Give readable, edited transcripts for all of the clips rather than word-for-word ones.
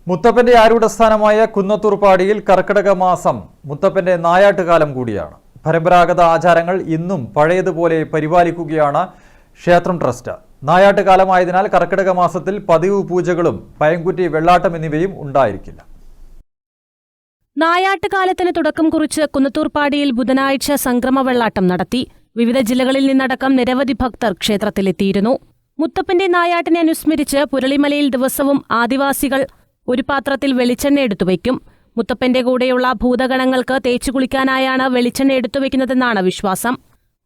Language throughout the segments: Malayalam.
മുത്തപ്പന്റെ ആരൂഢസ്ഥാനമായ കുന്നത്തൂർപ്പാടിയിൽ കർക്കിടക മാസം മുത്തപ്പന്റെ നായാട്ടുകാലം കൂടിയാണ്. പരമ്പരാഗത ആചാരങ്ങൾ ഇന്നും പഴയതുപോലെ പരിപാലിക്കുകയാണ് ക്ഷേത്രം ട്രസ്റ്റ്. നായാട്ടുകാലമായതിനാൽ കർക്കിടക മാസത്തിൽ പതിവ് പൂജകളും പയങ്കുറ്റി വെള്ളാട്ടം എന്നിവയും ഉണ്ടായിരിക്കില്ല. നായാട്ടുകാലത്തിന് തുടക്കം കുറിച്ച് കുന്നത്തൂർപ്പാടിയിൽ ബുധനാഴ്ച സംക്രമ വെള്ളാട്ടം നടത്തി. വിവിധ ജില്ലകളിൽ നിന്നടക്കം നിരവധി ഭക്തർ ക്ഷേത്രത്തിലെത്തിയിരുന്നു. മുത്തപ്പന്റെ നായാട്ടിനെ അനുസ്മരിച്ച് പുരളിമലയിൽ ദിവസവും ആദിവാസികൾ ഒരു പാത്രത്തിൽ വെളിച്ചെണ്ണ എടുത്തുവയ്ക്കും. മുത്തപ്പന്റെ കൂടെയുള്ള ഭൂതഗണങ്ങൾക്ക് തേച്ചുകുളിക്കാനായാണ് വെളിച്ചെണ്ണ എടുത്തുവയ്ക്കുന്നതെന്നാണ് വിശ്വാസം.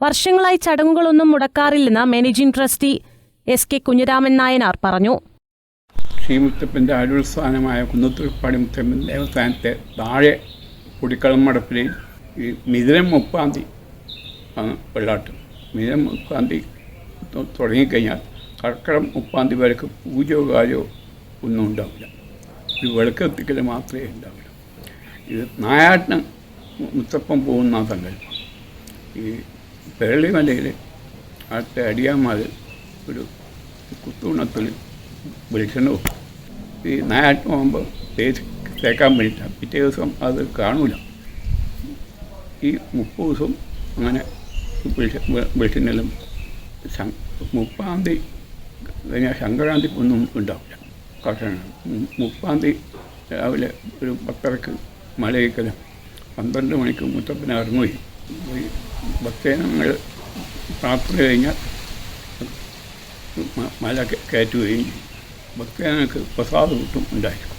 വർഷങ്ങളായി ചടങ്ങുകളൊന്നും മുടക്കാറില്ലെന്ന് മാനേജിംഗ് ട്രസ്റ്റി എസ്.കെ. കുഞ്ഞിരാമൻ നായനാർ പറഞ്ഞു. ശ്രീമുത്തപ്പൻ്റെ ആരൂഢസ്ഥാനമായ കുന്നത്തൂർപ്പാടി മുത്തപ്പൻ ദേവസ്ഥാനത്തെ താഴെ കുടിക്കളം മടപ്പിൽ ഈ മിഥുനം 30 ആണ് വെള്ളാട്ടം. മിഥുനം 30 തുടങ്ങിക്കഴിഞ്ഞാൽ കർക്കിടകം 30 വരെക്ക് പൂജയോ കാര്യമോ ഒന്നും ഉണ്ടാവില്ല. ഇത് വിളക്കെത്തിക്കൽ മാത്രമേ ഉണ്ടാവില്ല. ഇത് നായാട്ടിന് മുത്തപ്പൻ പോകുന്ന സങ്കല്പം. ഈ പേരളിമലയിൽ അടുത്ത അടിയാന്മാർ ഒരു കുത്തുണത്തിൽ വെളിച്ചെണ്ണ വെക്കും. ഈ നായാട്ടിന് പോകുമ്പോൾ തേക്കാൻ വേണ്ടിയിട്ടാണ്. പിറ്റേ ദിവസം അത് കാണൂല. ഈ 30 ദിവസം അങ്ങനെ വെളിച്ചെണ്ണലും 30 കഴിഞ്ഞാൽ സംക്രാന്തിക്കൊന്നും ഉണ്ടാവില്ല. കർഷകനാണ് 30 രാവിലെ ഒരു 10:30 മലയിക്കലും 12 മണിക്ക് മുത്തപ്പനെ ഇറങ്ങുകയും പോയി ഭക്തജനങ്ങൾ പ്രാർത്ഥന കഴിഞ്ഞാൽ മല കയറ്റുകയും ഭക്തജനങ്ങൾക്ക് പ്രസാദം കിട്ടും ഉണ്ടായിരിക്കും.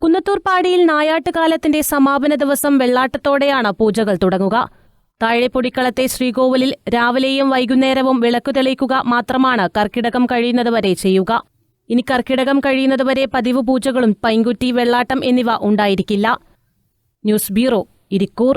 കുന്നത്തൂർപ്പാടിയിൽ നായാട്ടുകാലത്തിന്റെ സമാപന ദിവസം വെള്ളാട്ടത്തോടെയാണ് പൂജകൾ തുടങ്ങുക. താഴെപ്പൊടിക്കളത്തെ ശ്രീകോവിലിൽ രാവിലെയും വൈകുന്നേരവും വിളക്കു തെളിയിക്കുക മാത്രമാണ് കർക്കിടകം കഴിയുന്നതുവരെ ചെയ്യുക. ഇനി കർക്കിടകം കഴിയുന്നതുവരെ പതിവ് പൂജകളും പൈങ്കുറ്റി വെള്ളാട്ടം എന്നിവ ഉണ്ടായിരിക്കില്ല. News bureau, Irikkur.